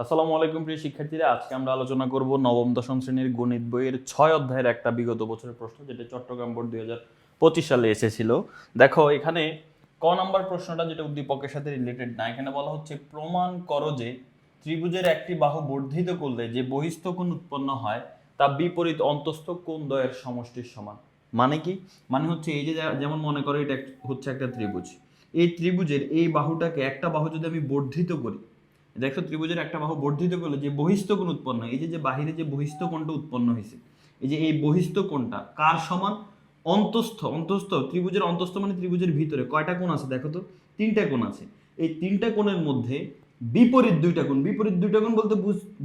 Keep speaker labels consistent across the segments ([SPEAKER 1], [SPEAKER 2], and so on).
[SPEAKER 1] আসসালামু আলাইকুম প্রিয় শিক্ষার্থীরা, আজকে আমরা আলোচনা করব নবম দশম শ্রেণীর গণিত বইয়ের 6 অধ্যায়ের একটা বিগত বছরের প্রশ্ন, যেটা চট্টগ্রাম বোর্ড 2025 সালে এসেছিল। দেখো এখানে ক নাম্বার প্রশ্নটা, যেটা উদ্দীপকের সাথে রিলেটেড না, এখানে বলা হচ্ছে প্রমাণ করো যে ত্রিভুজের একটি বাহু বর্ধিত করলে যে বহিস্থ কোণ উৎপন্ন হয় তা বিপরীত অন্তস্থ কোণ দ্বয়ের সমষ্টির সমান। মানে কি? মানে হচ্ছে এই যে যেমন মনে করো এটা হচ্ছে একটা ত্রিভুজ। এই ত্রিভুজের এই বাহুটাকে, একটা বাহু যদি আমি বর্ধিত করি, দেখো ত্রিভুজের একটা বাহু বর্ধিত করলে যে বহিস্থ কোণ উৎপন্ন হয়, এই যে বাহিরে যে বহিস্থ কোণটা উৎপন্ন হয়েছে, এই যে এই বহিস্থ কোণটা কার সমান? অন্তস্থ। অন্তস্থ ত্রিভুজের অন্তস্থ মানে ত্রিভুজের ভিতরে কয়টা কোণ আছে দেখো তো? তিনটা কোণ আছে। এই তিনটা কোণের মধ্যে বিপরীত দুইটা কোণ। বিপরীত দুইটা কোণ বলতে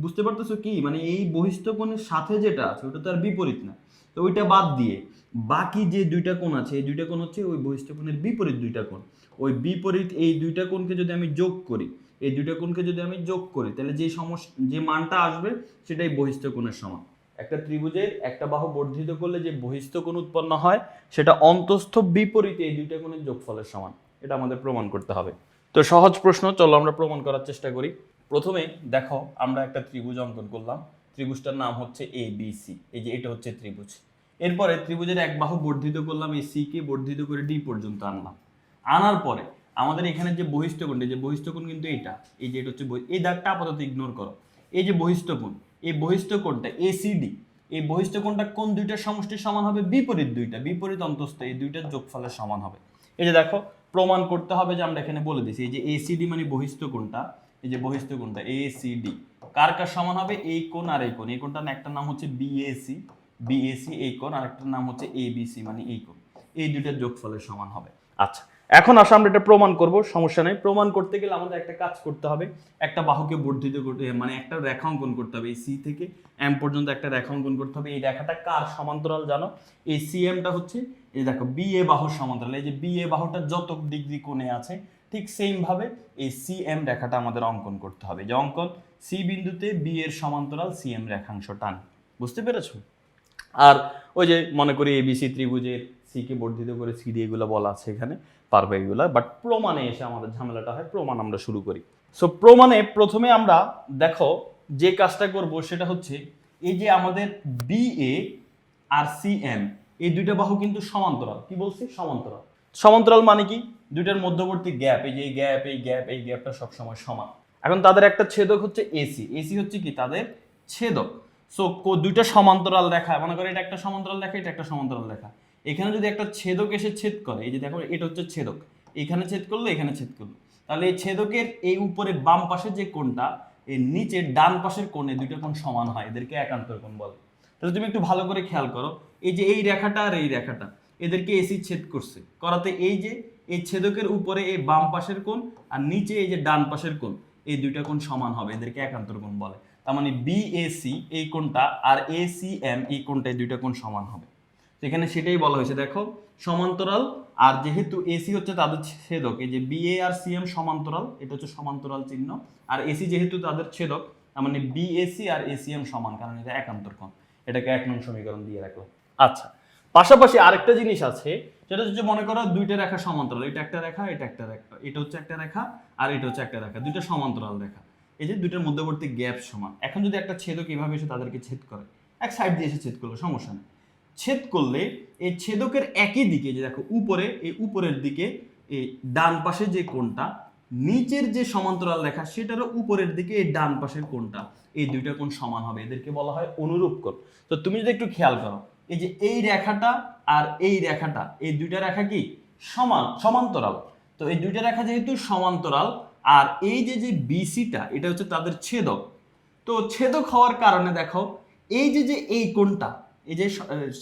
[SPEAKER 1] বুঝতে পারতেছো কি? মানে এই বহিস্থ কোণের সাথে যেটা আছে ওটা তো আর বিপরীত না, তো ওইটা বাদ দিয়ে বাকি যে দুইটা কোণ আছে, এই দুইটা কোণ হচ্ছে ওই বহিস্থ কোণের বিপরীত দুইটা কোণ। ওই বিপরীত এই দুইটা কোণকে যদি আমি যোগ করি, এই দুইটা কোণকে যদি আমি যোগ করি, তাহলে যে মানটা আসবে সেটাই বহিস্থ কোণের সমান। একটা ত্রিভুজের একটা বাহু বর্ধিত করলে যে বহিস্থ কোণ উৎপন্ন হয় সেটা অন্তস্থ বিপরীতে এই দুইটা কোণের যোগফলের সমান। এটা আমাদের প্রমাণ করতে হবে। তো সহজ প্রশ্ন, চলো আমরা প্রমাণ করার চেষ্টা করি। প্রথমে দেখো আমরা একটা ত্রিভুজ অঙ্কন করলাম। ত্রিভুজটার নাম হচ্ছে এ বি সি। এই যে এটা হচ্ছে ত্রিভুজ। এরপরে ত্রিভুজের এক বাহু বর্ধিত করলাম, এই সি কে বর্ধিত করে ডি পর্যন্ত আনলাম। আনার পরে আমাদের এখানে যে বহিস্থ কোণ, যে বহিস্থ কোণ কিন্তু এইটা, এই যে এটা হচ্ছে এই দাগটা আপাতত ইগনোর করো। এই যে বহিস্থ কোণ, এই বহিস্থ কোণটা এসিডি, এই বহিস্থ কোণটা কোন দুইটার সমষ্টির সমান হবে? বিপরীত দুইটা, বিপরীত অন্তস্থ এই দুইটার যোগফলের সমান হবে। এই যে দেখো প্রমাণ করতে হবে যে আমরা এখানে বলে দিছি, এই যে এসিডি মানে বহিস্থ কোণটা, এই যে বহিস্থ কোণটা এসিডি কার কার সমান হবে? এই কোণ আর এই কোণ। এই কোণটার একটার নাম হচ্ছে বিএসি, বিএসি এই কোণ, আর একটার নাম হচ্ছে এবিসি মানে এই কোণ। এই দুইটার যোগফলের সমান হবে। আচ্ছা, এখন আসো আমরা এটা প্রমাণ করব, সমস্যা নেই। প্রমাণ করতে গেলে আমাদের একটা কাজ করতে হবে, একটা বাহুকে বর্ধিত করতে, মানে একটা রেখা অঙ্কন করতে হবে। এই সি থেকে এম পর্যন্ত একটা রেখা অঙ্কন করতে হবে। এই রেখাটা কার সমান্তরাল জানো? এই সিএমটা হচ্ছে, এই দেখো বি এ বাহুর সমান্তরাল। এই যে বি এ বাহুটা যত ডিগ্রি কোণে আছে, ঠিক সেম ভাবে এই সিএম রেখাটা আমাদের অঙ্কন করতে হবে। যে অঙ্কন সি বিন্দুতে বি এর সমান্তরাল সিএম রেখাংশ টান। বুঝতে পেরেছো? আর ওই যে মনে করি এবিসি ত্রিভুজের সি কে বর্ধিত করে সি ডি, এগুলো বলা আছে এখানে, পারবে এগুলা। বাট প্রমাণে এসে আমাদের ঝামেলাটা হয়। প্রমাণ আমরা শুরু করি। সো প্রমাণে প্রথমে আমরা দেখো যে কাজটা করব সেটা হচ্ছে, এই যে আমাদের B A R C M, এই দুইটা বাহু কিন্তু সমান্তরাল। কি বলছি? সমান্তরাল। সমান্তরাল মানে কি? দুইটার মধ্যবর্তী গ্যাপ, এই যে এই গ্যাপ, এই গ্যাপ, এই গ্যাপটা সবসময় সমান। এখন তাদের একটা ছেদক হচ্ছে এসি। এসি হচ্ছে কি? তাদের ছেদক। সো দুইটা সমান্তরাল রেখা, মনে করো এটা একটা সমান্তরাল রেখা, এটা একটা সমান্তরাল রেখা। এখানে যদি একটা ছেদক এসে ছেদ করে, এই যে দেখো এটা হচ্ছে ছেদক, এখানে ছেদ করলো, এখানে ছেদ করলো, তাহলে এই ছেদকের এই উপরে বাম পাশের যে কোণটা, এই নিচের ডান পাশের কোণে দুইটা কোণ সমান হয়, এদেরকে একান্তর কোণ বলে। তাহলে তুমি একটু ভালো করে খেয়াল করো, এই যে এই রেখাটা আর এই রেখাটা, এদেরকে এসি ছেদ করছে, করাতে এই যে এই ছেদকের উপরে এই বাম পাশের কোণ আর নিচে এই যে ডান পাশের কোণ, এই দুইটা কোণ সমান হবে, এদেরকে একান্তর কোণ বলে। তার মানে বিএসি এই কোণটা আর এসিএম এই কোণটা, এই দুইটা কোণ সমান হবে। এখানে সেটাই বলা হয়েছে, দেখো সমান্তরাল। আর যেহেতু এসি হচ্ছে তাদের ছেদক, এই যে বিএ আর সিএম সমান্তরাল, এটা হচ্ছে সমান্তরাল চিহ্ন। আর এসি যেহেতু তাদের ছেদক, তার মানে বিএসি আর এসিএম সমান, কারণ এটা একান্তর কোণ। এটাকে 1 নং সমীকরণ দিয়ে রাখলাম। আচ্ছা, পাশাপাশি আরেকটা জিনিস আছে, সেটা হচ্ছে মনে করো দুইটা রেখা সমান্তরাল, এটা একটা রেখা, এটা একটা রেখা, এটা হচ্ছে একটা রেখা আর এটা হচ্ছে একটা রেখা, দুইটা সমান্তরাল রেখা। এই যে দুইটার মধ্যবর্তী গ্যাপ সমান। এখন যদি একটা ছেদক এভাবে এসে তাদেরকে ছেদ করে, এক সাইড দিয়ে এসে ছেদ করলো, সমস্যা নেই। ছেদ করলে এই ছেদকের একই দিকে, যে দেখো উপরে, এই উপরের দিকে এই ডান পাশে যে কোণটা, নিচের যে সমান্তরাল রেখা সেটারও উপরের দিকে এই ডান পাশের কোণটা, এই দুইটা কোণ সমান হবে, এদেরকে বলা হয় অনুরূপ কোণ। তো তুমি যদি একটু খেয়াল করো, এই যে এই রেখাটা আর এই রেখাটা, এই দুইটা রেখা কি সমান্তরাল। তো এই দুইটা রেখা যেহেতু সমান্তরাল, আর এই যে যে বিসিটা, এটা হচ্ছে তাদের ছেদক। তো ছেদক হওয়ার কারণে দেখো এই যে যে এই কোণটা, এই যে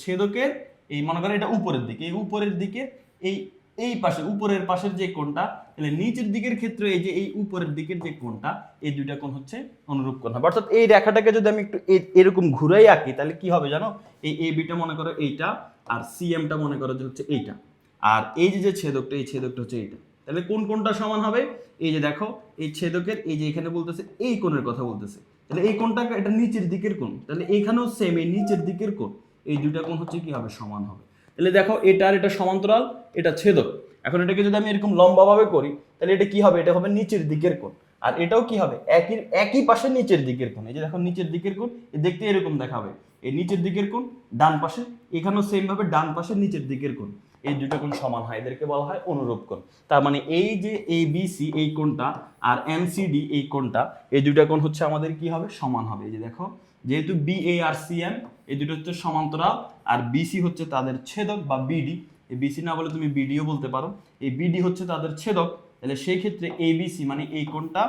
[SPEAKER 1] ছেদকের এই মনে করো এটা উপরের দিকে, এই উপরের দিকে এই এই পাশে উপরের পাশের যে কোণটা, তাহলে নিচের দিকের ক্ষেত্রে এই যে এই উপরের দিকের যে কোণটা, এই দুইটা কোণ হচ্ছে অনুরূপ কোণ হবে। অর্থাৎ এই রেখাটাকে যদি আমি একটু এরকম ঘুরাই আঁকি, তাহলে কি হবে জানো? এই এ বিটা মনে করো এইটা, আর সিএমটা মনে করো যে হচ্ছে এইটা, আর এই যে যে ছেদকটা, এই ছেদকটা হচ্ছে এইটা। তাহলে কোন কোণটা সমান হবে? এই যে দেখো এই ছেদকের এই যে এখানে বলতেছে এই কোণের কথা বলতেছে, তাহলে এই কোণটা এটা নিচের দিকের কোণ, তাহলে এইখানেও সেম এই নিচের দিকের কোণ, এই দুইটা কোণ হচ্ছে কি হবে? সমান হবে। তাহলে দেখো এটা আর এটা সমান্তরাল, এটা ছেদক। এখন এটাকে যদি আমি এরকম লম্বাভাবে করি, তাহলে এটা কি হবে? এটা হবে নিচের দিকের কোণ। আর এটাও কি হবে একই একই পাশে নিচের দিকের কোণ। এই যে দেখো নিচের দিকের কোণ দেখতে এরকম দেখাবে, এই নিচের দিকের কোণ ডান পাশে, এখানেও সেম ভাবে ডান পাশে নিচের দিকের কোণ, এই দুটো কোণ সমান হয়, এদেরকে বলা হয় অনুরূপ কোণ। তার মানে এই যে ABC এই কোণটা আর MCD এই কোণটা, এই দুটো কোণ হচ্ছে আমাদের কি হবে সমান হবে। এই যে দেখো যেহেতু BA আর CM এই দুটো হচ্ছে সমান্তরাল আর BC হচ্ছে তাদের ছেদক বা BD, এই BC না বলে তুমি BDও বলতে পারো, এই BD হচ্ছে তাদের ছেদক, তাহলে সেই ক্ষেত্রে ABC মানে এই কোণটা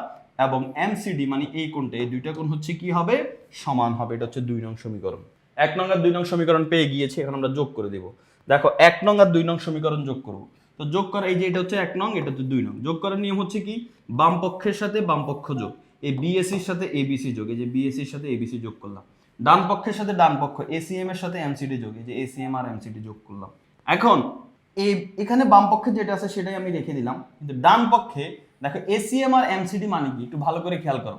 [SPEAKER 1] এবং MCD মানে এই কোণটা, এই দুইটা কোণ হচ্ছে কি হবে সমান হবে। এটা হচ্ছে 2 নং সমীকরণ। 1 নং আর 2 নং সমীকরণ পেয়ে গিয়েছি, এখন আমরা যোগ করে দেব। দেখো 1 নং আর 2 নং সমীকরণ যোগ করব। তো যোগ করা এই যে এটা হচ্ছে 1 নং, এটা হচ্ছে 2 নং। যোগ করার নিয়ম হচ্ছে কি বাম পক্ষের সাথে বাম পক্ষ যোগ, এই BAC এর সাথে ABC যোগ, এই যে BAC এর সাথে ABC যোগ করলাম। ডান পক্ষের সাথে ডান পক্ষ ACM এর সাথে MCD যোগ, এই যে ACM আর MCD যোগ করলাম। এখন এখানে বাম পক্ষে যেটা আছে সেটাই আমি রেখে দিলাম, কিন্তু ডান পক্ষে দেখো ACM আর MCD মানে কি একটু ভালো করে খেয়াল করো।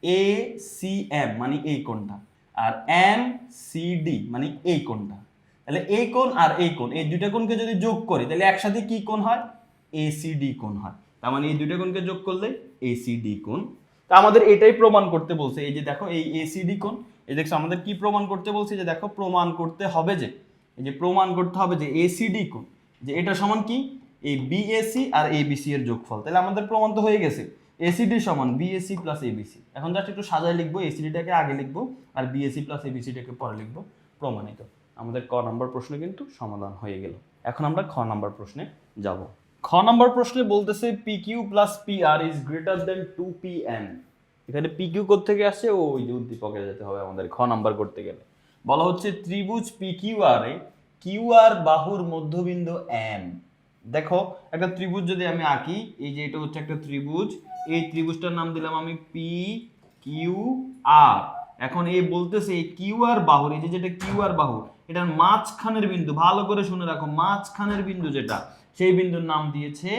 [SPEAKER 1] ACM মানে এই কোণটা আর MCD মানে এই কোণটা, তাহলে এই কোণ আর এই কোণ এই দুইটা কোণকে যদি যোগ করি তাহলে একসাথে কি কোণ হয় ACD কোণ হয়। তার মানে এই দুইটা কোণকে যোগ করলে ACD কোণ। তা আমাদের এটাই প্রমাণ করতে বলছে, এই যে দেখো এই ACD কোণ, এই দেখছো আমাদের কি প্রমাণ করতে বলছে, যে দেখো প্রমাণ করতে হবে যে এই যে প্রমাণ করতে হবে যে ACD কোণ যে এটা সমান কি এই BAC আর ABC এর যোগফল। তাহলে আমাদের প্রমাণ তো হয়ে গেছে ACD সমান BAC প্লাস ABC। এখন জাস্ট একটু সাজায় লিখবো, ACD টাকে আগে লিখবো আর BAC প্লাস ABC টাকে পরে লিখবো, প্রমাণিত। আমাদের ক নম্বর প্রশ্ন কিন্তু সমাধান হয়ে গেল। এখন আমরা খ নম্বর প্রশ্নে যাব। খ নম্বর প্রশ্নে বলতেছে PQ plus PR is greater then 2PM। এখানে PQ কোথা থেকে আসছে, ওই যে উদ্দীপকে যেতে হবে আমাদের খ নাম্বার করতে গেলে। বলা হচ্ছে ত্রিভুজ PQR এ QR বাহুর মধ্যবিন্দু M। দেখো একটা ত্রিভুজ যদি আমি আঁকি, এই যে এটা হচ্ছে একটা ত্রিভুজ, এই ত্রিভুজটার নাম দিলাম আমি PQR। এখন এই বলতেছে এই QR বাহুর, এই যে যেটা QR বাহু এটার মাঝখানের বিন্দু, ভালো করে শুনে রাখো, মাঝখানের বিন্দু যেটা সেই বিন্দুর নাম দিয়েছে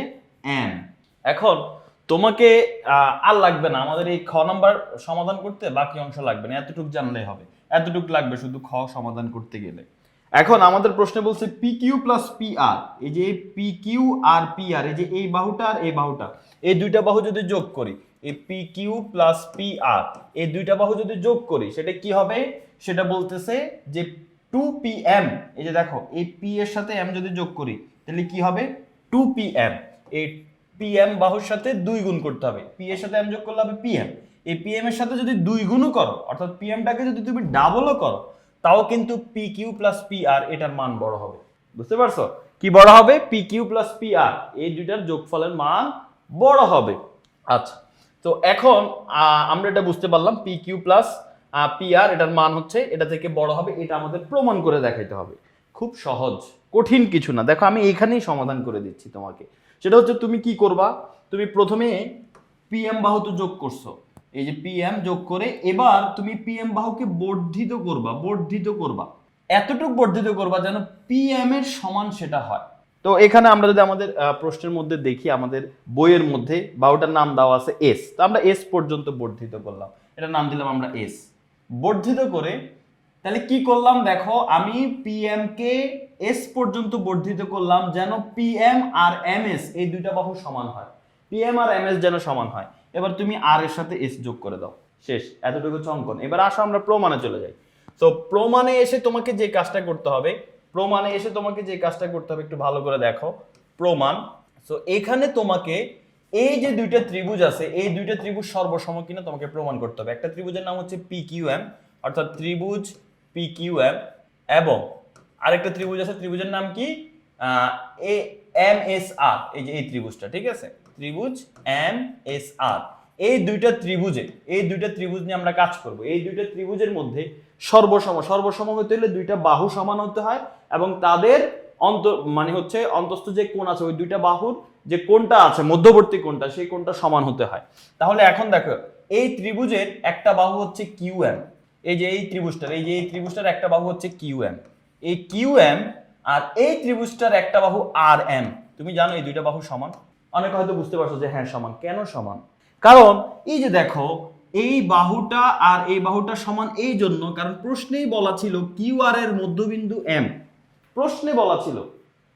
[SPEAKER 1] M। এখন তোমাকে আর লাগবে না আমাদের এই খ নাম্বার সমাধান করতে, বাকি অংশ লাগবে না, এতটুকু জানলেই হবে, এতটুকু লাগবে শুধু খ সমাধান করতে গেলে। এখন আমাদের প্রশ্নে বলছে PQ প্লাস PR, এই যে PQ আর PR, এই যে এই বাহুটা আর এই বাহুটা, এই দুইটা বাহু যদি যোগ করি, এই PQ প্লাস PR এই দুইটা বাহু যদি যোগ করি সেটা কি হবে, সেটা বলতেছে যে 2PM। এই যে দেখো এই P এর সাথে M যদি যোগ করি তাহলে কি হবে 2PM। এই PM বাহুর সাথে 2 গুণ করতে হবে, P এর সাথে M যোগ করলে হবে PM। এই PM এর সাথে যদি 2 গুণও করো, অর্থাৎ PM টাকে যদি তুমি ডাবলও করো, তাও কিন্তু PQ প্লাস PR এটার মান বড় হবে। বুঝতে পারছো কি বড় হবে, PQ প্লাস PR এই দুইটার যোগফলের মান বড় হবে। আচ্ছা, তো এখন আমরা এটা বুঝতে পারলাম PQ প্লাস PR এটার মান হচ্ছে এটা থেকে বড় হবে, এটা আমাদের প্রমাণ করে দেখাইতে হবে। খুব সহজ, কঠিন কিছু না। দেখো আমি এখানেই সমাধান করে দিচ্ছি তোমাকে। সেটা হচ্ছে তুমি কি করবা, তুমি প্রথমে PM বাহু তো যোগ করছো, এই যে PM যোগ করে এবার তুমি PM বাহুকে বর্ধিত করবা এতটুকু বর্ধিত করবা যেন PM এর সমান সেটা হয়। তো এখানে আমরা যদি আমাদের প্রশ্নের মধ্যে দেখি, আমাদের বইয়ের মধ্যে বাহুটার নাম দেওয়া আছে S, তো আমরা S পর্যন্ত বর্ধিত করলাম, এটা নাম দিলাম আমরা S। বর্ধিত করে তাহলে কি করলাম, দেখো আমি PM কে S পর্যন্ত বর্ধিত করলাম যেন PM আর MS এই দুইটা বাহু সমান হয়, PM আর MS যেন সমান হয়। এবার তুমি R এর সাথে S যোগ করে দাও, শেষ, এতটুকু হচ্ছে অঙ্কন। এবার আসো আমরা প্রমাণে চলে যাই। তো প্রমাণে এসে তোমাকে যে কাজটা করতে হবে, একটু ভালো করে দেখো প্রমাণ। সো এখানে তোমাকে এই যে দুইটা ত্রিভুজ আছে, এই দুইটা ত্রিভুজ সর্বসম কিনা তোমাকে প্রমাণ করতে হবে। একটা ত্রিভুজের নাম হচ্ছে PQM, অর্থাৎ ত্রিভুজ PQM, এবং আরেকটা ত্রিভুজ আছে, ত্রিভুজের নাম কি MSR। এই যে এই ত্রিভুজটা, ঠিক আছে, ত্রিভুজ MSR। এই দুইটা ত্রিভুজ নিয়ে আমরা কাজ করব। এই দুইটা ত্রিভুজের মধ্যে সর্বসম হতে হলে দুইটা বাহু সমান হতে হয় এবং তাদের মানে হচ্ছে অন্তস্থ যে কোণ আছে, ওই দুইটা বাহুর যে কোণটা আছে মধ্যবর্তী কোণটা, সেই কোণটা সমান হতে হয়। তাহলে এখন দেখো এই ত্রিভুজের একটা বাহু হচ্ছে QM, এই যে এই ত্রিভুজটার একটা বাহু হচ্ছে QM, এই QM আর এই ত্রিভুজটার একটা বাহু RM। তুমি জানো এই দুইটা বাহু সমান। অনেকে হয়তো বুঝতে পারছো যে হ্যাঁ সমান। কেন সমান? কারণ এই যে দেখো এই বাহুটা আর এই বাহুটা সমান এই জন্য, কারণ প্রশ্নেই বলা ছিল QR এর মধ্যবিন্দু M, প্রশ্নে বলা ছিল,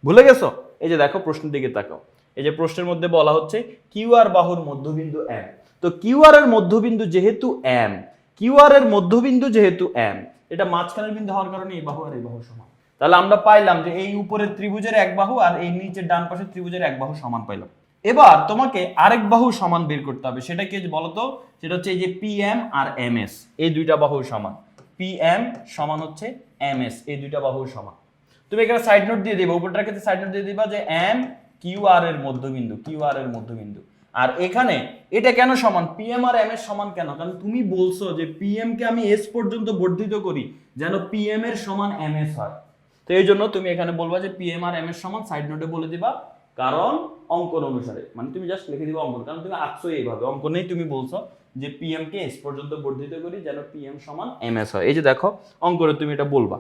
[SPEAKER 1] ভুলে গেছো? এই যে দেখো প্রশ্নের দিকে তাকাও, এই যে প্রশ্নের মধ্যে বলা হচ্ছে QR বাহুর মধ্যবিন্দু M। তো কিউ আর এর মধ্যবিন্দু যেহেতু এম, কিউ আর এর মধ্যবিন্দু যেহেতু এম, এটা মাঝখানের বিন্দু হওয়ার কারণে এই বাহু আর এই বাহু সমান। তাহলে আমরা পাইলাম যে এই উপরের ত্রিভুজের এক বাহু আর এই নিচের ডান পাশের ত্রিভুজের এক বাহু সমান পাইলাম। এবার তোমাকে আরেক বাহু সমান বের করতে হবে, সেটা কি বলতো? সেটা হচ্ছে এই যে P M R M S, এই দুইটা বাহু সমান। পি এম সমান হচ্ছে এম এস, এই দুইটা বাহু সমান। তুমি এখানে সাইড নোট দিয়ে দিবা, উপরটার ক্ষেত্রে সাইড নোট দিয়ে দিবা যে এম কিউ আর এর মধ্যবিন্দু, কিউ আর এর মধ্যবিন্দু। আর এখানে এটা কেন সমান? পিএম আর এম এর সমান কেন? কারণ তুমি বলছো যে পিএম কে আমি এস পর্যন্ত বর্ধিত করি যেন পিএম এর সমান এম এস হয়। তো এই জন্য তুমি এখানে বলবা যে পিএম আর এম এর সমান, সাইড নোটে বলে দিবা কারণ অঙ্কন অনুসারে, মানে তুমি জাস্ট লিখে দিবা অঙ্কন, কারণ তুমি আঁকছো এইভাবে অঙ্কনেই তুমি বলছো যে পিএম কে এস পর্যন্ত বর্ধিত করি যেন পিএম সমান এম এস হয়। এই যে দেখো অঙ্কনে তুমি এটা বলবা,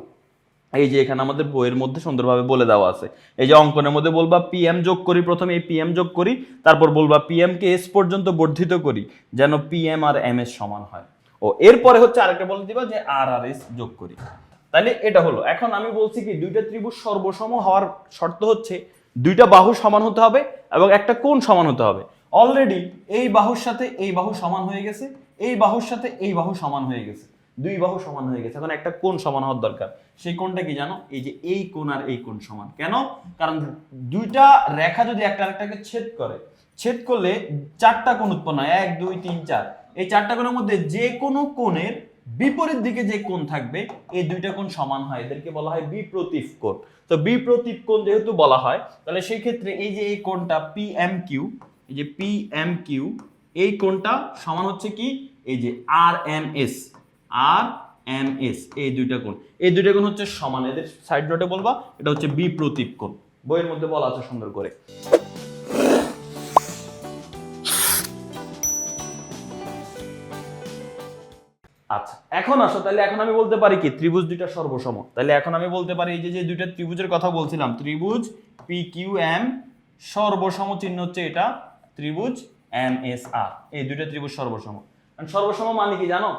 [SPEAKER 1] এই যে এখানে আমাদের বইয়ের মধ্যে সুন্দরভাবে বলে দেওয়া আছে। এই যে অঙ্কনের মধ্যে বলবা পিএম যোগ করি, প্রথমে এই পিএম যোগ করি, তারপর বলবা পিএম কে এস পর্যন্ত বর্ধিত করি যেন পিএম আর এম এস সমান হয়। ও এরপরে হচ্ছে আরেকটা বলে দিবা যে আর আর এস যোগ করি। তাহলে এটা হলো। এখন আমি বলছি কি দুইটা ত্রিভুজ সর্বসম হওয়ার শর্ত হচ্ছে দুইটা বাহু সমান হতে হবে এবং একটা কোণ সমান হতে হবে। অলরেডি এই বাহুর সাথে এই বাহু সমান হয়ে গেছে, এই বাহুর সাথে এই বাহু সমান হয়ে গেছে, দুই বাহু সমান হয়ে গেছে। এখন একটা কোণ সমান হওয়ার দরকার। সেই কোণটা কি জানো? এই যে এই কোণ আর এই কোণ সমান। কেন? কারণ দুইটা রেখা যদি একটা আরেকটাকে ছেদ করে, ছেদ করলে চারটা কোণ উৎপন্ন হয়, 1 2 3 4। এই চারটা কোণের মধ্যে যে কোনো কোণের বিপরীত দিকে যে কোণ থাকবে এই দুইটা কোণ সমান হয়, এদেরকে বলা হয় বিপ্রতীপ কোণ। তো বিপ্রতীপ কোণ যেহেতু বলা হয়, তাহলে সেই ক্ষেত্রে এই যে এই কোণটা পি এম কিউ, এই যে পি এম কিউ, এই কোণটা সমান হচ্ছে কি? এই যে R M S, R M S, এই দুইটা কোণ, এই দুইটা কোণ হচ্ছে সমান। এদের সাইড নোটে বলবা এটা হচ্ছে বিপ্রতীপ কোণ, বইয়ের মধ্যে বলা আছে সুন্দর করে। আচ্ছা এখন আসো, তাহলে এখন আমি বলতে পারি কি ত্রিভুজ দুইটা সর্বসম। তাহলে এখন আমি বলতে পারি এই যে দুইটা ত্রিভুজের কথা বলছিলাম, ত্রিভুজ পি কিউ এম সর্বসম চিহ্ন হচ্ছে এটা ত্রিভুজ এম এস আর, এই দুইটা ত্রিভুজ সর্বসম। সর্বসম মানে কি জানো?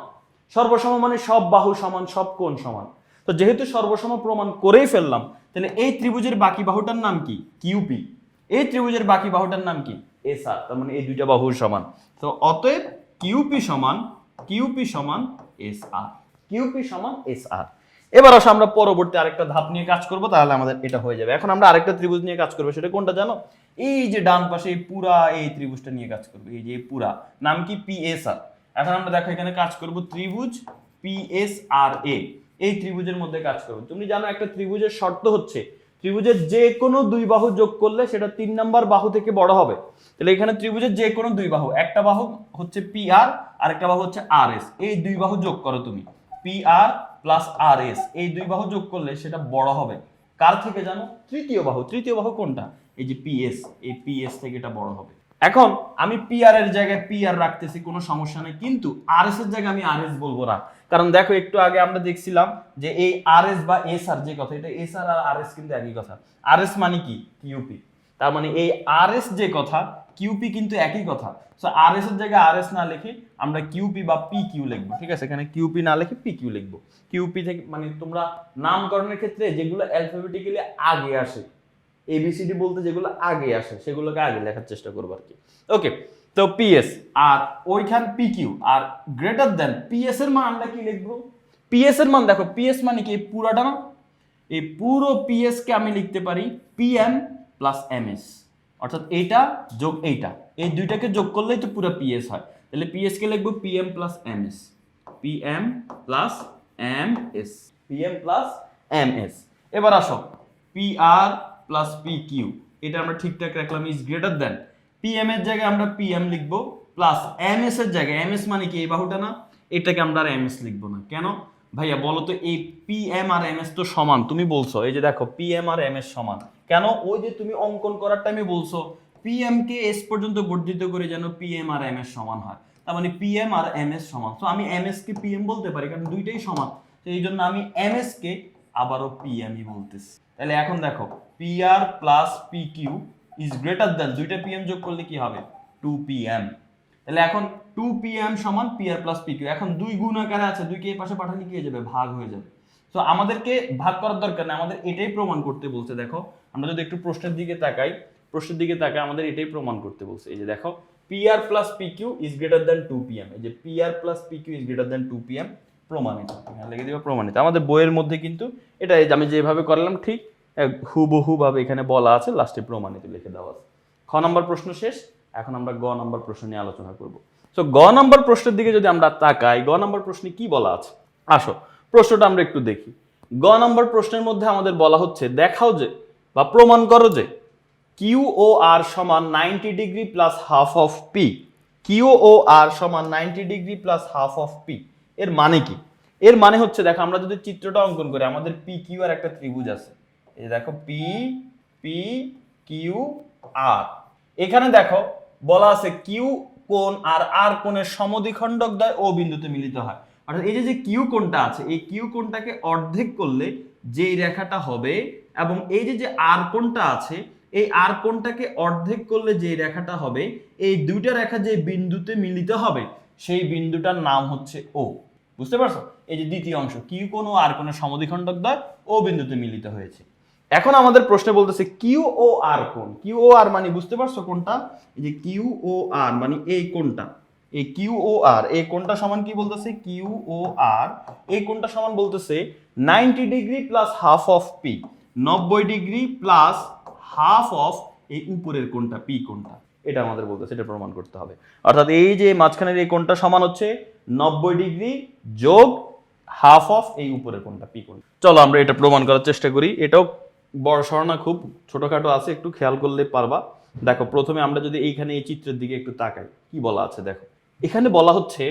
[SPEAKER 1] সর্বসম মানে সব বাহু সমান, সব কোণ সমান। তো যেহেতু সর্বসম প্রমাণ করেই ফেললাম, তাহলে এই ত্রিভুজের বাকি বাহুটার নাম কি? কিউপি। এই ত্রিভুজের বাকি বাহুটার নাম কি? এস আর। তার মানে এই দুইটা বাহু সমান। তো অতএব কিউপি সমান, কিউপি সমান এস আর, কিউপি সমান এস আর। এবার আসো আমরা পরবর্তী আরেকটা ধাপ নিয়ে কাজ করব, তাহলে আমাদের এটা হয়ে যাবে। এখন আমরা আরেকটা ত্রিভুজ নিয়ে কাজ করব, সেটা কোনটা জানো? এই যে ডান পাশে এই পুরা এই ত্রিভুজটা নিয়ে কাজ করব, এই যে পুরা নাম কি? পি এস আর। এখন আমরা দেখো এখানে কাজ করব ত্রিভুজ পি এস আর এ, এই ত্রিভুজের মধ্যে কাজ করব। তুমি জানো একটা ত্রিভুজের শর্ত হচ্ছে ত্রিভুজের যে কোনো দুই বাহু যোগ করলে সেটা 3 নাম্বার বাহু থেকে বড় হবে। তাহলে এখানে ত্রিভুজের যে কোনো দুই বাহু, একটা বাহু হচ্ছে পি আর আর একটা বাহু হচ্ছে আর এস, এই দুই বাহু যোগ করো তুমি, পি আর প্লাস আর এস, এই দুই বাহু যোগ করলে সেটা বড় হবে কার থেকে জানো? তৃতীয় বাহু। তৃতীয় বাহু কোনটা? এই যে পি এস, এই পি এস থেকে এটা বড় হবে। এখন আমি পি আর এর জায়গায় পি আর রাখতেছি, কোনো সমস্যা নেই, কিন্তু আর এস এর জায়গায় আমি আর এস বলবো না। কারণ দেখো একটু আগে আমরা দেখছিলাম যে এই আর এস বা এস আর যে কথা, এটা এস আর আর এস কিন্তু একই কথা। আর এস মানে কি? কিউপি। তার মানে এই আর এস যে কথা, কিউপি কিন্তু একই কথা। সো আর এস এর জায়গায় আর এস না লিখে আমরা কিউপি বা পি কিউ লিখবো, ঠিক আছে? এখানে কিউপি না লিখে পি কিউ লিখবো। কিউপি থেকে মানে তোমরা নামকরণের ক্ষেত্রে যেগুলো অ্যালফাবেটিক্যালি আগে আসে, এবিসিডি বলতে যেগুলো আগে আসে সেগুলোকে আগে লেখার চেষ্টা করবো আর কি। ওকে, তো পিএস আর ওইখান পিকিউ আর গ্রেটার দেন পিএস এর মান আমরা কি লিখবো? পিএস এর মান দেখো, পিএস মানে কি? পুরাটা না? এই পুরো পিএস কে আমি লিখতে পারি পিএম প্লাস এমএস, অর্থাৎ এইটা যোগ এইটা, এই দুইটাকে যোগ করলেই তো পুরো পিএস হয়। তাহলে পিএস কে লিখবো PM plus MS, PM plus MS, PM plus MS. এবার আসো P R plus P Q, এটা আমরা ঠিকঠাক রাখলাম, ইজ গ্রেটার দেন পিএম এর জায়গায় আমরা পিএম লিখবো প্লাস এমএস এর জায়গায়, এমএস মানে কি? এই বাহুটা না? এটাকে আমরা আর এমএস লিখবো না। কেন ভাইয়া বলো তো? এই পিএম আর এমএস তো সমান, তুমি বলছো এই যে দেখো পিএম আর এমএস সমান। কেন? ওই যে তুমি অঙ্কন করার টাইমে বলছো পিএম কে এস পর্যন্ত বর্ধিত করে যেন পিএম আর এমএস সমান হয়। তার মানে পিএম আর এমএস সমান। তো আমি এমএস কে পিএম বলতে পারি কারণ দুইটাই সমান। তো এই জন্য আমি এমএস কে আবারও পিএমই বলতেছি। তাহলে এখন দেখো P R plus P Q is greater than, দুইটা পিএম যোগ করলে কি হবে? 2pm। তাহলে এখন 2pm সমান P R plus P Q. এখন দুই গুণ আকারে আছে, দুইকে এই পাশে পাঠালে কি হয়ে যাবে? ভাগ হয়ে যাবে। তো আমাদেরকে ভাগ করার দরকার নেই, আমাদের এটাই প্রমাণ করতে বলছে। দেখো আমরা যদি একটু প্রশ্নের দিকে তাকাই, প্রশ্নের দিকে তাকাই আমাদের এটাই প্রমাণ করতে বলছে। এই যে দেখো PR plus PQ is greater than 2PM, এই যে PR plus PQ is greater than 2PM প্রমাণিত। এখানে লিখে দিবা প্রমাণিত। আমাদের বইয়ের মধ্যে কিন্তু এটা আমি যেভাবে করলাম ঠিক হুবহু ভাবে এখানে বলা আছে, লাস্টে প্রমাণিত লিখে দেওয়া আছে। খ নম্বর প্রশ্ন শেষ, এখন আমরা গ নম্বর প্রশ্ন নিয়ে আলোচনা করব। সো গ নম্বর প্রশ্নের দিকে যদি আমরা তাকাই, গ নম্বর প্রশ্নে কি বলা আছে, আসো প্রশ্নটা আমরা একটু দেখি। গ নম্বর প্রশ্নের মধ্যে আমাদের বলা হচ্ছে দেখাও যে বা প্রমাণ করো যে QOR সমান 90 degree plus half of P. QOR সমান 90 degree plus half of P এর মানে কি? এর মানে হচ্ছে দেখো, আমরা যদি চিত্রটা অঙ্কন করি, আমাদের PQR একটা ত্রিভুজ আছে, এই দেখো PQR। এখানে দেখো বলা আছে কিউ কোণ আর আর কোণের সমদ্বিখণ্ডক দ্বয় ও বিন্দুতে মিলিত হয়। অর্থাৎ এই যে কিউ কোণটা আছে, এই কিউ কোণটাকে অর্ধেক করলে যেই রেখাটা হবে, এবং এই যে আর কোণটা আছে, এই আর কোণটাকে অর্ধেক করলে যে রেখাটা হবে, এই দুইটা রেখা যে বিন্দুতে মিলিত হবে সেই বিন্দুটার নাম হচ্ছে ও। বুঝতে পারছো? এই যে দ্বিতীয় অংশ, কিউ কোণ ও আর কোণের সমদ্বিখণ্ডক দ্বয় ও বিন্দুতে মিলিত হয়েছে। এখন আমাদের প্রশ্নে বলতেছে কিউ ও আর কোণ। কিউ ও আর মানে বুঝতে পারছো কোনটা? এই যে কিউ ও আর মানে এই কোণটা, এই কিউ ও আর এই কোণটা সমান কি বলতেছে? কিউ ও আর এই কোণটা সমান বলতেছে 90 degree plus half of P, 90 degree plus half of এই উপরের কোণটা পি কোণটা, এটা আমাদের বলতেছে, এটা প্রমাণ করতে হবে। অর্থাৎ এই যে মাঝখানের এই কোণটা সমান হচ্ছে 90 ডিগ্রি যোগ হাফ অফ এই উপরের কোণটা পি কোণ। চলো আমরা এটা প্রমাণ করার চেষ্টা করি। এটাও বড় সরনা, খুব ছোটখাটো আছে, একটু খেয়াল করলে পারবা। দেখো প্রথমে আমরা যদি এইখানে এই চিত্রের দিকে একটু তাকাই, কি বলা আছে দেখো। এখানে বলা হচ্ছে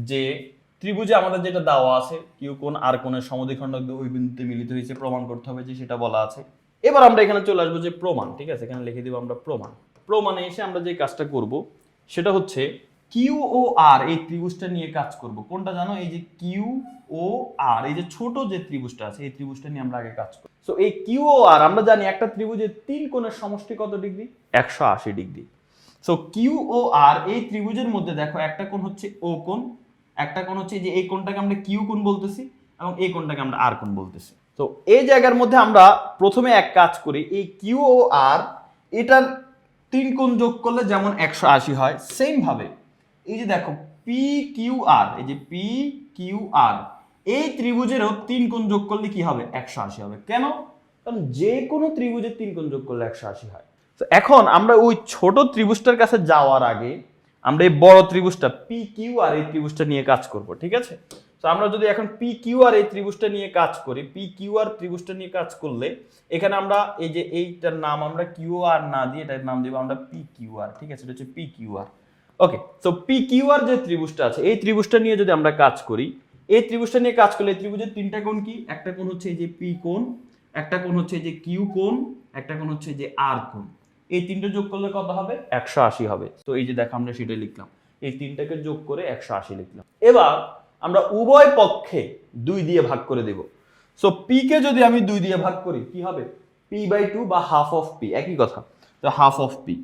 [SPEAKER 1] যে ত্রিভুজে আমাদের যেটা দেওয়া আছে কিউ কোণ আর কোণের সমদ্বিখণ্ডক ওই বিন্দুতে মিলিত হয়েছে, প্রমাণ করতে হবে যে সেটা বলা আছে। এবার আমরা এখানে চলে আসবো যে প্রমাণ, ঠিক আছে, এখানে লিখে দিব আমরা প্রমাণ। প্রমাণে এসে আমরা যে কাজটা করব সেটা হচ্ছে কিউ ও আর এই ত্রিভুজটা নিয়ে কাজ করব। কোনটা জানো? এই যে কিউ ও আর, এই যে ছোট যে ত্রিভুজটা আছে এই ত্রিভুজটা নিয়ে আমরা আগে কাজ করব। সো এই কিউ ও আর আমরা জানি একটা ত্রিভুজের তিন কোণের সমষ্টি কত degree? 180 degree. So Q O আর এই ত্রিভুজের মধ্যে দেখো একটা কোণ হচ্ছে ও কোণ, একটা কোণ হচ্ছে যে এই কোণটাকে আমরা কিউ কোণ বলতেছি, এবং এই কোণটাকে আমরা আর কোণ বলতেছি। তো এই জায়গার মধ্যে আমরা প্রথমে এক কাজ করি, এই কিউ ও আর এটার তিন কোণ যোগ করলে যেমন 180 হয়, সেম ভাবে এই যে দেখো পি কিউ আর, এই যে পি কিউ আর এই ত্রিভুজেরও তিন কোণ যোগ করলে কি হবে? 180 হবে। কেন? কারণ যে কোনো ত্রিভুজের তিন কোণ যোগ করলে 180 হয়। তো এখন আমরা ওই ছোট ত্রিভুজটার কাছে যাওয়ার আগে আমরা এই বড় ত্রিভুজটা পি কিউ আর এই ত্রিভুজটা নিয়ে কাজ করব, ঠিক আছে? তো আমরা যদি এখন পি কিউ আর এই ত্রিভুজটা নিয়ে কাজ করি, পি কিউ আর ত্রিভুজটা নিয়ে কাজ করলে এখানে আমরা এই যে এইটার নাম আমরা কিউ আর না দিয়ে এটার নাম দিব আমরা পি কিউ আর, ঠিক আছে? এটা হচ্ছে পি কিউ আর। ওকে, তো পি কিউ আর যে ত্রিভুজটা আছে এই ত্রিভুজটা নিয়ে যদি আমরা কাজ করি, এই ত্রিভুজটা নিয়ে কাজ করলে এই ত্রিভুজের তিনটা কোণ কি? একটা কোণ হচ্ছে এই যে পি কোণ, একটা কোণ হচ্ছে এই যে কিউ কোণ, একটা কোণ হচ্ছে এই যে আর কোণ। এই তিনটা যোগ করলে কত হবে? 180 হবে। তো এই যে দেখো আমরা সেটাই লিখলাম, এই তিনটাকে যোগ করে 180 লিখলাম। এবার আমরা উভয় পক্ষে 2 দিয়ে ভাগ করে দেব। সো পি কে যদি আমি 2 দিয়ে ভাগ করি কি হবে? p/2 বা হাফ অফ পি, একই কথা। তো হাফ অফ পি।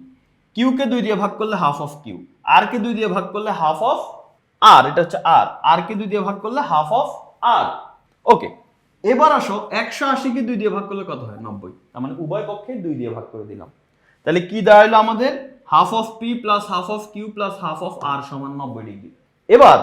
[SPEAKER 1] কিউ কে 2 দিয়ে ভাগ করলে হাফ অফ কিউ, আর কে 2 দিয়ে ভাগ করলে হাফ অফ আর, এটা হচ্ছে আর, আর কে 2 দিয়ে ভাগ করলে হাফ অফ আর। ওকে, এবার আসো 180 কে 2 দিয়ে ভাগ করলে কত হয়? 90। তার মানে উভয় পক্ষে 2 দিয়ে ভাগ করে দিলাম। তাহলে কি দাঁড়ালো আমাদের? Half of P plus half of Q plus half of R সমান 90 ডিগ্রি। এবার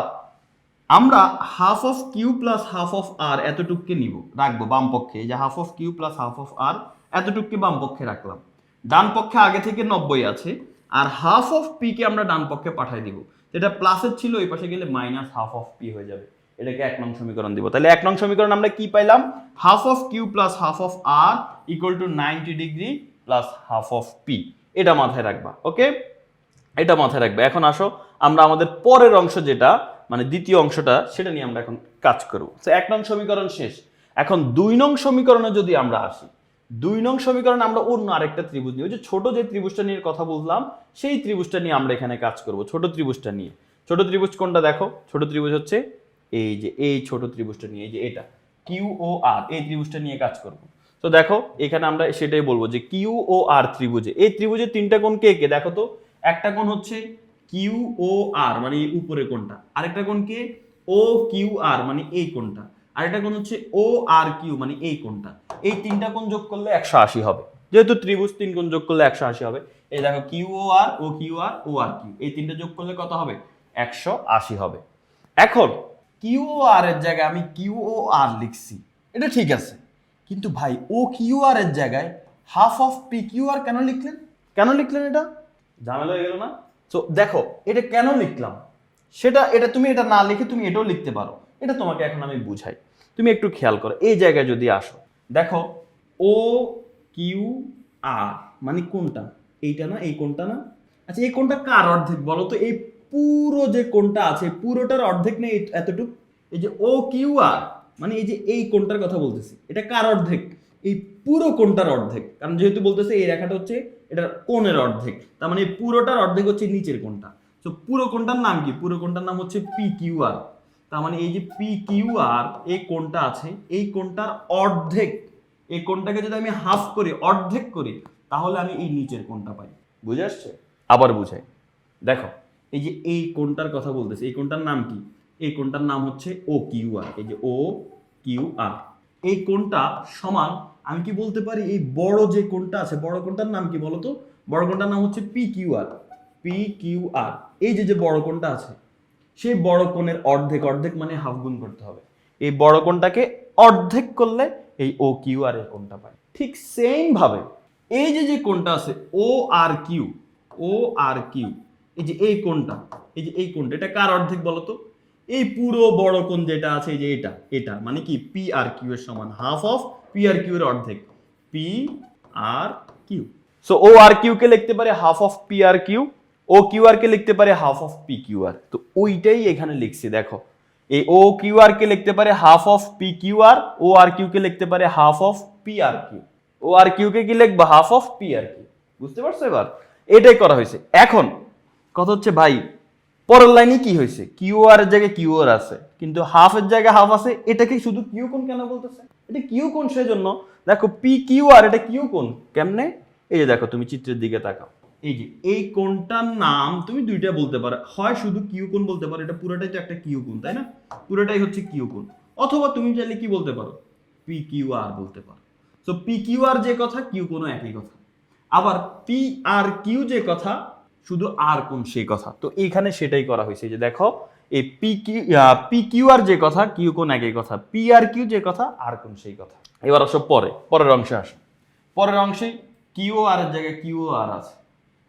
[SPEAKER 1] আমরা half of Q plus half of R এতটুকুকে নিব, রাখবো বাম পক্ষে। এই যে half of Q plus half of R এতটুকুকে বাম পক্ষে রাখলাম। ডান পক্ষে আগে থেকে 90 আছে, আর হাফ অফ পি কে আমরা ডান পক্ষে পাঠিয়ে দিব। এটা প্লাসের ছিল, এই পাশে গেলে মাইনাস হাফ অফ পি হয়ে যাবে। এটাকে 1 নং সমীকরণ দিব। তাহলে 1 নং সমীকরণ আমরা কি পাইলাম? Half of Q plus half of R equal to 90 degree plus half of P. এটা মাথায় রাখবা, ওকে? এটা মাথায় রাখবে। এখন আসো আমরা আমাদের পরের অংশ যেটা মানে দ্বিতীয় অংশটা সেটা নিয়ে আমরা এখন কাজ করব। তো 1 নং সমীকরণ শেষ। এখন 2 নং সমীকরণে যদি আমরা আসি, 2 নং সমীকরণে আমরা অন্য আরেকটা ত্রিভুজ নিয়ে, ওই যে ছোট যে ত্রিভুজটা নিয়ে কথা বললাম সেই ত্রিভুজটা নিয়ে আমরা এখানে কাজ করব। ছোট ত্রিভুজটা নিয়ে। ছোট ত্রিভুজ কোনটা দেখো? ছোট ত্রিভুজ হচ্ছে এই যে এই ছোট ত্রিভুজটা নিয়ে, এই যে এটা কিউ ও আর এই ত্রিভুজটা নিয়ে কাজ করব। তো দেখো এখানে আমরা সেটাই বলবো যে কিউ ও আর ত্রিভুজে, এই ত্রিভুজের তিনটা কোণ কে কে? দেখো তো, একটা কোণ হচ্ছে কিউ ও আর মানে এই উপরের কোণটা, আরেকটা কোণ কে? ও কিউ আর মানে এই কোণটা, আরেকটা কোণ হচ্ছে ও আর কিউ মানে এই কোণটা। এই তিনটা কোণ যোগ করলে 180 হবে। যেহেতু ত্রিভুজ 3 কোণ যোগ করলে 180 হবে। এই দেখো কিউ ও আর, ও Q R, O R Q, এই তিনটা যোগ করলে কত হবে? 180 হবে। এখন কিউ ও আর এর জায়গায় আমি কিউ ও আর লিখছি, এটা ঠিক আছে, কিন্তু ভাই ও কিউ আর এর জায়গায় হাফ অফ পি কিউ আর কেন লিখলেন? কেন লিখলেন? এটা ঝামেলা হয়ে গেল না? তো দেখো এটা কেন লিখলাম এটা তুমি এটা না লিখে তুমি এটাও লিখতে পারো, এটা তোমাকে এখন আমি বুঝাই। তুমি একটু খেয়াল করো, এই জায়গায় যদি আসো, দেখো ও কিউ আর মানে কোনটা? এইটা না? এই কোনটা না? আচ্ছা এই কোনটা কার অর্ধেক বলো তো? এই পুরো যে কোনটা আছে পুরোটার অর্ধেক নেই এতটুকু। এই যে ও কিউ আর মানে এই যে এই কোনটার কথা বলতেছি, এটা কার অর্ধেক? এই পুরো কোনটার অর্ধেক, কারণ যেহেতু বলতেছে এই রেখাটা হচ্ছে এটার কোণের অর্ধেক, তার মানে এই পুরোটার অর্ধেক হচ্ছে নিচের কোনটা। তো পুরো কোনটার নাম কি? পুরো কোনটার নাম হচ্ছে পি কিউ আর। তার মানে এই যে পি কিউ আর এই কোনটা আছে, এই কোনটার অর্ধেক, এই কোনটাকে যদি আমি হাফ করি, অর্ধেক করি, তাহলে আমি এই নিচের কোনটা পাই। বুঝে আসছে? আবার বুঝাই, দেখো এই যে এই কোনটার কথা বলতেছে, এই কোনটার নাম কি? এই কোনটার নাম হচ্ছে ও কিউ আর। এই যে ও কিউ আর, এই কোনটা সমান আমি কি বলতে পারি? এই বড় যে কোনটা আছে, বড় কোনটার নাম কি বলতো? বড় কোনটার নাম হচ্ছে পি কিউ আর। পি কিউ আর, এই যে যে বড় কোনটা আছে, সেই বড় কোণের অর্ধেক, অর্ধেক মানে হাফ গুণ করতে হবে। এই বড় কোণটাকে অর্ধেক করলে এই ও কিউ আর এর কোণটা পাই। ঠিক সেম ভাবে এই যে যে কোণটা আছে ও R Q, O R Q, এই যে এই কোণটা, এই যে এই কোণটা, এটা কার অর্ধেক বলতো? এই পুরো বড় কোণ যেটা আছে, এই যে এটা, এটা মানে কি পি আর কিউ এর সমান, half of P R Q এর অর্ধেক, P R Q. So O R Q কে লিখতে পারে half of P R Q, O Q R কে লিখতে পারে half of P Q R. তো ওইটাই এখানে লিখছি, দেখো এই ও কিউ আর কে লিখতে পারে half of P Q R, O R Q কে লিখতে পারে half of P R Q. O R Q কে কি লিখবা? Half of P R Q. বুঝতে পারছো? এবার এটাই করা হয়েছে। এখন কথা হচ্ছে ভাই পরের লাইনে কি হয়েছে? কিউ আর এর জায়গায় কিউ আর আছে, কিন্তু হাফ এর জায়গায় হাফ আছে, এটাকে শুধু কিউ কোণ কেন বলতেছে? এটা কিউ কোণ সেজন্য, দেখো পি কিউ আর এটা কিউ কোণ কেমনে? এই যে দেখো তুমি চিত্রের দিকে তাকাও, এই যে এই কোণটার নাম তুমি দুইটা বলতে পারো, হয় শুধু কিউ কোণ বলতে পারো, এটা পুরোটাই তো একটা কিউ কোণ, তাই না? পুরোটাই হচ্ছে কিউ কোণ। অথবা তুমি চাইলে কি বলতে পারো? পি কিউ আর বলতে পারো। সো পি কিউ আর যে কথা, কিউ কোণও একই কথা। আবার পি আর কিউ যে কথা, শুধু আর কোণ সেই কথা। তো এইখানে সেটাই করা হয়েছে, যে দেখো এই পি কিউ আর যে কথা, কিউ কোণ একই কথা, পি আর কিউ যে কথা, আর কোণ সেই কথা। এবার আসো পরের অংশে আসো। পরের অংশে কিউ আর এর জায়গায় কিউ আর আছে,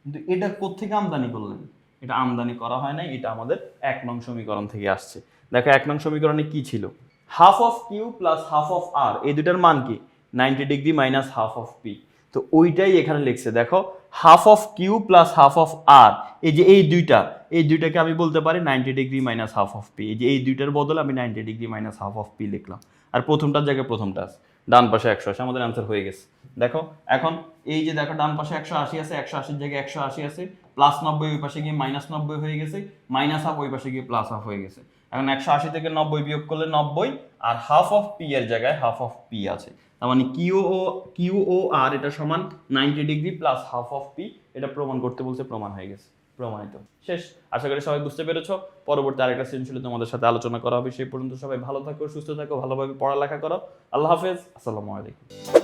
[SPEAKER 1] কিন্তু এটা কোত্থেকে আমদানি করলেন? এটা আমদানি করা হয় নাই, এটা আমাদের 1 নং সমীকরণ থেকে আসছে। দেখো 1 নং সমীকরণে কি ছিল? Half of Q plus half of R, এই দুটার মান কি? 90 degree minus half of P. তো ওইটাই এখানে লিখছে, দেখো half of Q plus half of R, এই যে এই দুইটাকে আমি বলতে পারি 90 degree minus half of P. এই যে এই দুইটার বদলে আমি 90 degree minus half of P লিখলাম, আর প্রথমটার জায়গায় প্রথমটা আছে, ডান পাশে 180, আমাদের অ্যান্সার হয়ে গেছে। দেখো এখন এই যে দেখো ডান পাশে 180 আছে, 180 জায়গায় 180 আছে, প্লাস 90 ওই পাশে গিয়ে মাইনাস 90 হয়ে গেছে, মাইনাস হাফ ওই পাশে গিয়ে প্লাস হাফ হয়ে গেছে। এখন 180 থেকে 90 বিয়োগ করলে 90, আর হাফ অফ পি এর জায়গায় হাফ অফ পি আছে, তার মানে কিউ ও আর এটা সমান 90 degree plus half of P. এটা প্রমাণ করতে বলছে, প্রমাণ হয়ে গেছে, প্রমাণিত, শেষ। আশা করি সবাই বুঝতে পেরেছো। পরবর্তী আরেকটা সৃজনশীল তোমাদের সাথে আলোচনা করা হবে। সেই পর্যন্ত সবাই ভালো থাকো, সুস্থ থাকো, ভালোভাবে পড়ালেখা করো। আল্লাহ হাফেজ, আসসালামু আলাইকুম।